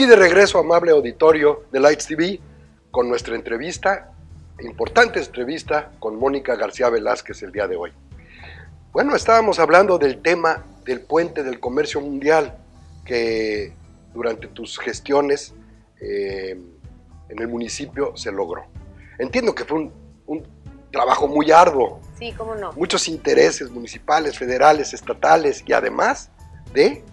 Aquí de regreso, amable auditorio de Lights TV, con nuestra entrevista, importante entrevista con Mónica García Velázquez el día de hoy. Bueno, estábamos hablando del tema del puente del comercio mundial que durante tus gestiones en el municipio se logró. Entiendo que fue un trabajo muy arduo. Sí, cómo no. Muchos intereses municipales, federales, estatales y además de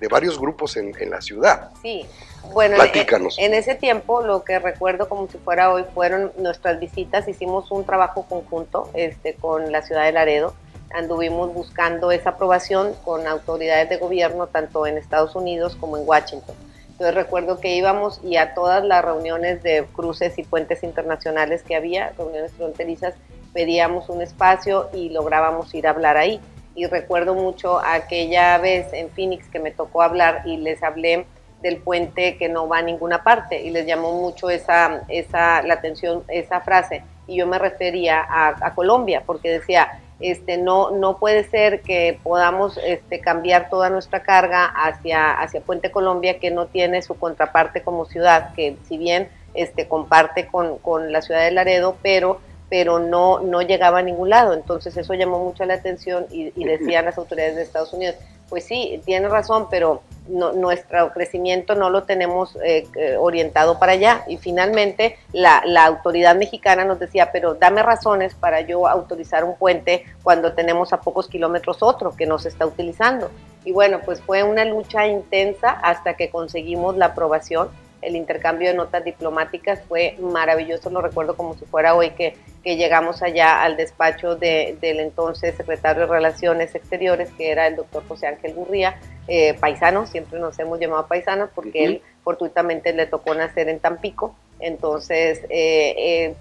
varios grupos en la ciudad. Sí, bueno, platícanos. En ese tiempo lo que recuerdo como si fuera hoy fueron nuestras visitas. Hicimos un trabajo conjunto con la ciudad de Laredo. Anduvimos buscando esa aprobación con autoridades de gobierno tanto en Estados Unidos como en Washington. Entonces recuerdo que íbamos y a todas las reuniones de cruces y puentes internacionales que había, reuniones fronterizas, pedíamos un espacio y lográbamos ir a hablar ahí. Y recuerdo mucho aquella vez en Phoenix que me tocó hablar y les hablé del puente que no va a ninguna parte y les llamó mucho la atención esa frase. Y yo me refería a Colombia porque decía, no puede ser que podamos cambiar toda nuestra carga hacia Puente Colombia, que no tiene su contraparte como ciudad, que si bien comparte con la ciudad de Laredo, pero no llegaba a ningún lado. Entonces eso llamó mucho la atención y decían las autoridades de Estados Unidos, pues sí, tiene razón, pero nuestro crecimiento no lo tenemos orientado para allá. Y finalmente la autoridad mexicana nos decía, pero dame razones para yo autorizar un puente cuando tenemos a pocos kilómetros otro que no se está utilizando. Y bueno, pues fue una lucha intensa hasta que conseguimos la aprobación. El intercambio de notas diplomáticas fue maravilloso, lo recuerdo como si fuera hoy que llegamos allá al despacho del entonces secretario de Relaciones Exteriores, que era el doctor José Ángel Gurría, paisano, siempre nos hemos llamado paisanos porque él fortuitamente le tocó nacer en Tampico, entonces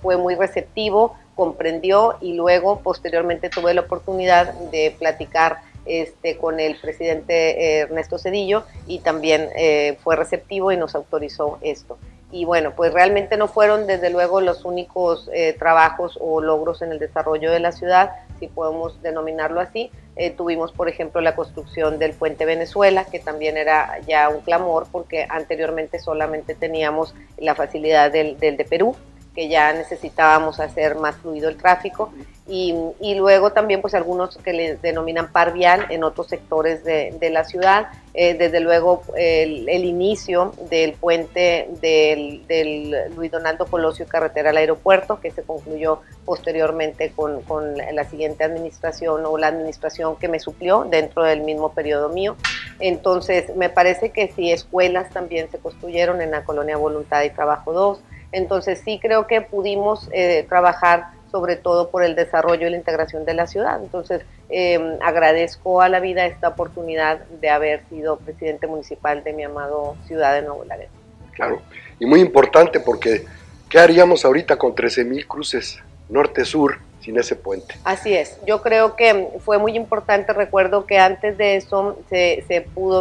fue muy receptivo, comprendió y luego posteriormente tuve la oportunidad de platicar con el presidente Ernesto Zedillo y también fue receptivo y nos autorizó esto. Y bueno, pues realmente no fueron desde luego los únicos trabajos o logros en el desarrollo de la ciudad, si podemos denominarlo así. Tuvimos, por ejemplo, la construcción del Puente Venezuela, que también era ya un clamor porque anteriormente solamente teníamos la facilidad del de Perú, que ya necesitábamos hacer más fluido el tráfico, y luego también pues algunos que le denominan par vial en otros sectores de la ciudad, desde luego el inicio del puente del Luis Donaldo Colosio carretera al aeropuerto, que se concluyó posteriormente con la siguiente administración o la administración que me suplió dentro del mismo periodo mío. Entonces me parece que sí, escuelas también se construyeron en la colonia Voluntad y Trabajo 2. Entonces sí creo que pudimos trabajar sobre todo por el desarrollo y la integración de la ciudad. Entonces agradezco a la vida esta oportunidad de haber sido presidente municipal de mi amado ciudad de Nuevo Laredo. Claro, y muy importante porque ¿qué haríamos ahorita con 13,000 cruces norte-sur sin ese puente? Así es, yo creo que fue muy importante. Recuerdo que antes de eso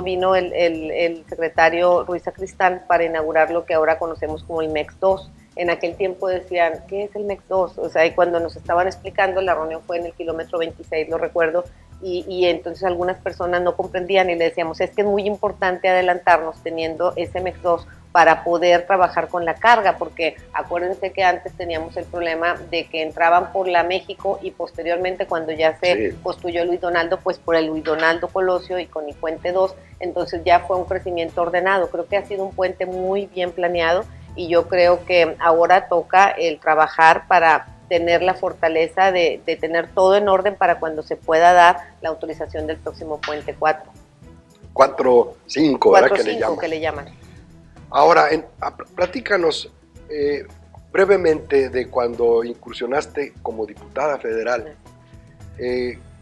vino el secretario Ruiz Sacristán para inaugurar lo que ahora conocemos como el MEX 2. En aquel tiempo decían, ¿qué es el MEX 2? O sea, y cuando nos estaban explicando, la reunión fue en el kilómetro 26, lo recuerdo, y entonces algunas personas no comprendían y le decíamos, es que es muy importante adelantarnos teniendo ese MEX 2 para poder trabajar con la carga, porque acuérdense que antes teníamos el problema de que entraban por la México y posteriormente cuando ya se construyó Luis Donaldo, pues por el Luis Donaldo Colosio y con el puente 2, entonces ya fue un crecimiento ordenado. Creo que ha sido un puente muy bien planeado y yo creo que ahora toca el trabajar para tener la fortaleza de tener todo en orden para cuando se pueda dar la autorización del próximo puente 4. 4-5, ¿verdad? Que le llaman. Ahora, platícanos brevemente de cuando incursionaste como diputada federal.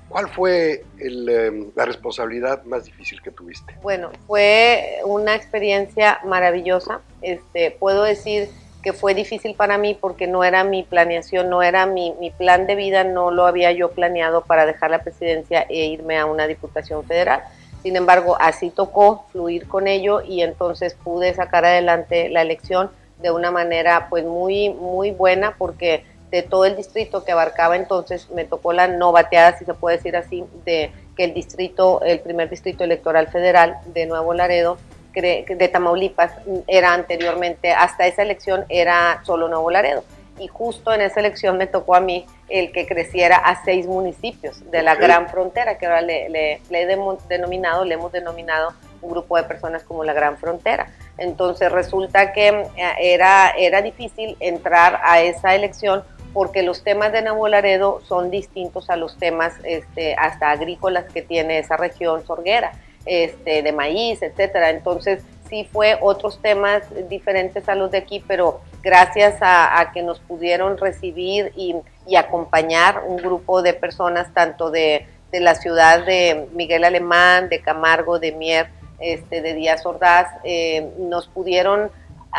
¿Cuál fue la responsabilidad más difícil que tuviste? Bueno, fue una experiencia maravillosa. Puedo decir que fue difícil para mí porque no era mi planeación, no era mi plan de vida, no lo había yo planeado para dejar la presidencia e irme a una diputación federal. Sin embargo, así tocó fluir con ello y entonces pude sacar adelante la elección de una manera pues muy, muy buena porque de todo el distrito que abarcaba entonces me tocó la novateada, si se puede decir así, de que el primer distrito electoral federal de Nuevo Laredo de Tamaulipas era anteriormente, hasta esa elección era solo Nuevo Laredo. Y justo en esa elección me tocó a mí el que creciera a 6 municipios de la Gran Frontera, que ahora le hemos denominado un grupo de personas como la Gran Frontera. Entonces resulta que era difícil entrar a esa elección porque los temas de Nuevo Laredo son distintos a los temas hasta agrícolas que tiene esa región sorguera, de maíz, etcétera. Entonces sí fue otros temas diferentes a los de aquí, pero gracias a que nos pudieron recibir y acompañar un grupo de personas, tanto de la ciudad de Miguel Alemán, de Camargo, de Mier, de Díaz Ordaz, nos pudieron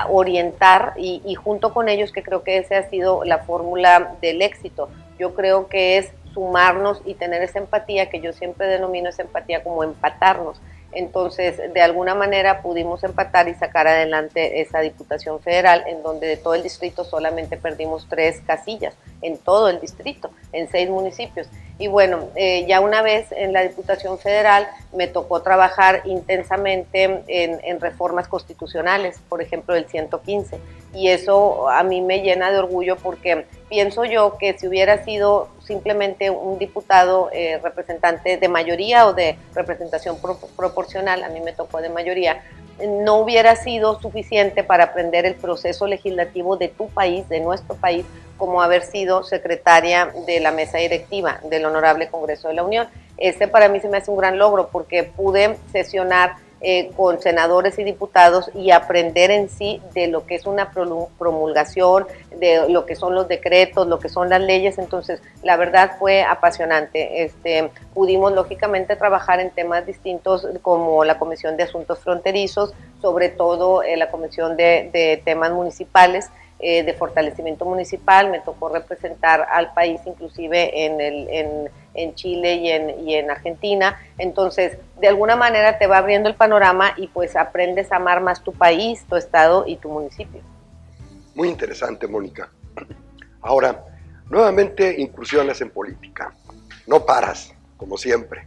orientar y junto con ellos, que creo que esa ha sido la fórmula del éxito. Yo creo que es sumarnos y tener esa empatía, que yo siempre denomino esa empatía como empatarnos. Entonces, de alguna manera pudimos empatar y sacar adelante esa Diputación Federal, en donde de todo el distrito solamente perdimos 3 casillas, en todo el distrito, en 6 municipios. Y bueno, ya una vez en la Diputación Federal me tocó trabajar intensamente en reformas constitucionales, por ejemplo el 115, y eso a mí me llena de orgullo porque pienso yo que si hubiera sido simplemente un diputado representante de mayoría o de representación proporcional, a mí me tocó de mayoría, no hubiera sido suficiente para aprender el proceso legislativo de tu país, de nuestro país, como haber sido secretaria de la mesa directiva del Honorable Congreso de la Unión. Ese para mí se me hace un gran logro porque pude sesionar con senadores y diputados y aprender en sí de lo que es una promulgación, de lo que son los decretos, lo que son las leyes. Entonces la verdad fue apasionante. Pudimos lógicamente trabajar en temas distintos como la Comisión de Asuntos Fronterizos, sobre todo la Comisión de Temas Municipales, de fortalecimiento municipal. Me tocó representar al país inclusive en Chile y en Argentina. Entonces, de alguna manera te va abriendo el panorama y pues aprendes a amar más tu país, tu estado y tu municipio. Muy interesante, Mónica. Ahora, nuevamente incursiones en política. No paras, como siempre.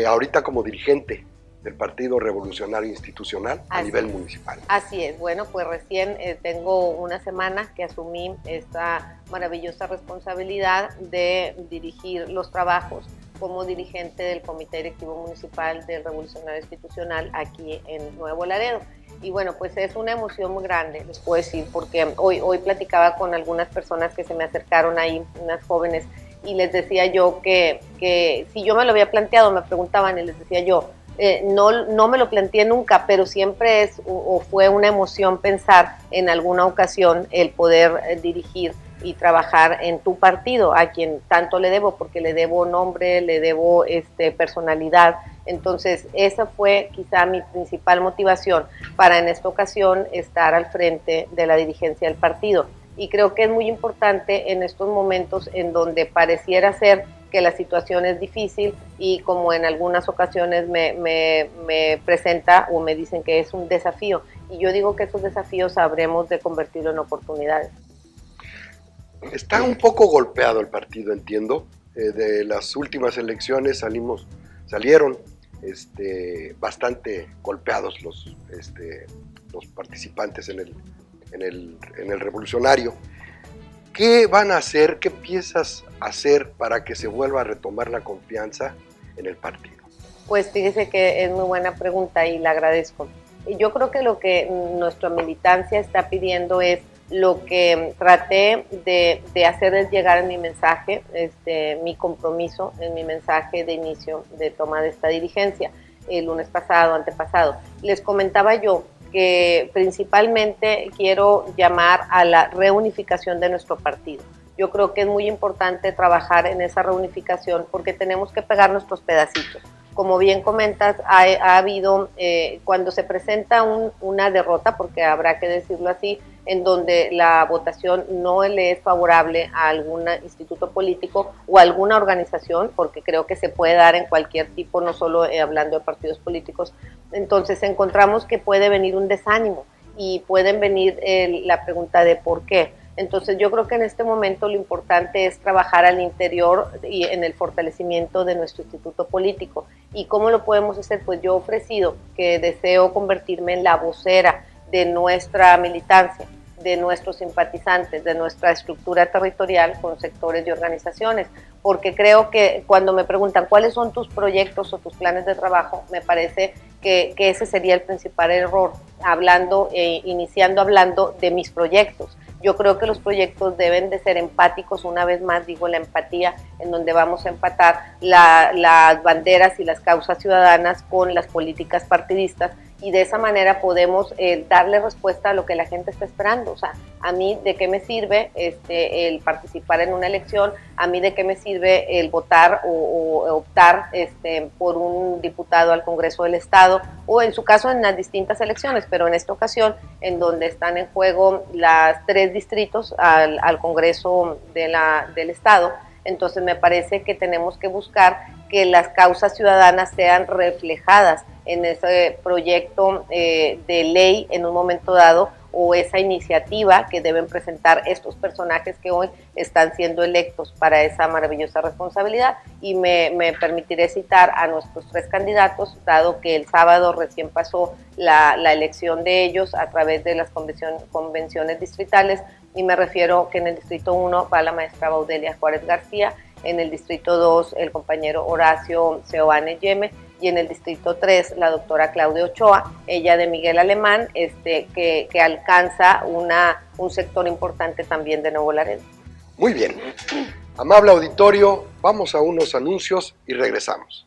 Ahorita como dirigente del Partido Revolucionario Institucional a nivel municipal. Así es. Bueno, pues recién tengo una semana que asumí esta maravillosa responsabilidad de dirigir los trabajos como dirigente del Comité Directivo Municipal del Revolucionario Institucional aquí en Nuevo Laredo. Y bueno, pues es una emoción muy grande, les puedo decir, porque hoy platicaba con algunas personas que se me acercaron ahí, unas jóvenes, y les decía yo que si yo me lo había planteado, me preguntaban y les decía yo, no me lo planteé nunca, pero siempre es o fue una emoción pensar en alguna ocasión el poder dirigir y trabajar en tu partido, a quien tanto le debo, porque le debo nombre, le debo personalidad. Entonces esa fue quizá mi principal motivación para en esta ocasión estar al frente de la dirigencia del partido. Y creo que es muy importante en estos momentos en donde pareciera ser que la situación es difícil y como en algunas ocasiones me presenta o me dicen que es un desafío. Y yo digo que esos desafíos sabremos de convertirlo en oportunidades. Está un poco golpeado el partido, entiendo. De las últimas elecciones salieron bastante golpeados los participantes en el revolucionario. ¿Qué van a hacer? ¿Qué piensas hacer para que se vuelva a retomar la confianza en el partido? Pues fíjese que es muy buena pregunta y la agradezco. Yo creo que lo que nuestra militancia está pidiendo es lo que traté de hacerles llegar en mi mensaje, mi compromiso en mi mensaje de inicio de toma de esta dirigencia, el lunes pasado, antepasado. Les comentaba yo que principalmente quiero llamar a la reunificación de nuestro partido. Yo creo que es muy importante trabajar en esa reunificación porque tenemos que pegar nuestros pedacitos. Como bien comentas, ha habido, cuando se presenta una derrota, porque habrá que decirlo así, en donde la votación no le es favorable a algún instituto político o a alguna organización, porque creo que se puede dar en cualquier tipo, no solo hablando de partidos políticos, entonces encontramos que puede venir un desánimo y pueden venir la pregunta de por qué. Entonces yo creo que en este momento lo importante es trabajar al interior y en el fortalecimiento de nuestro instituto político. ¿Y cómo lo podemos hacer? Pues yo he ofrecido que deseo convertirme en la vocera de nuestra militancia, de nuestros simpatizantes, de nuestra estructura territorial con sectores y organizaciones, porque creo que cuando me preguntan cuáles son tus proyectos o tus planes de trabajo, me parece que ese sería el principal error, iniciando hablando de mis proyectos. Yo creo que los proyectos deben de ser empáticos, una vez más digo la empatía, en donde vamos a empatar las banderas y las causas ciudadanas con las políticas partidistas, y de esa manera podemos darle respuesta a lo que la gente está esperando. O sea, a mí de qué me sirve el participar en una elección, a mí de qué me sirve el votar o optar por un diputado al Congreso del Estado, o en su caso en las distintas elecciones, pero en esta ocasión en donde están en juego las 3 distritos al Congreso del Estado. Entonces me parece que tenemos que buscar que las causas ciudadanas sean reflejadas en ese proyecto de ley en un momento dado, o esa iniciativa que deben presentar estos personajes que hoy están siendo electos para esa maravillosa responsabilidad. Y me permitiré citar a nuestros 3 candidatos, dado que el sábado recién pasó la elección de ellos a través de las convenciones distritales, y me refiero que en el distrito 1 va la maestra Baudelia Juárez García, en el distrito 2 el compañero Horacio Seoane Yeme, y en el distrito 3 la doctora Claudia Ochoa, ella de Miguel Alemán, que alcanza un sector importante también de Nuevo Laredo. Muy bien. Amable auditorio, vamos a unos anuncios y regresamos.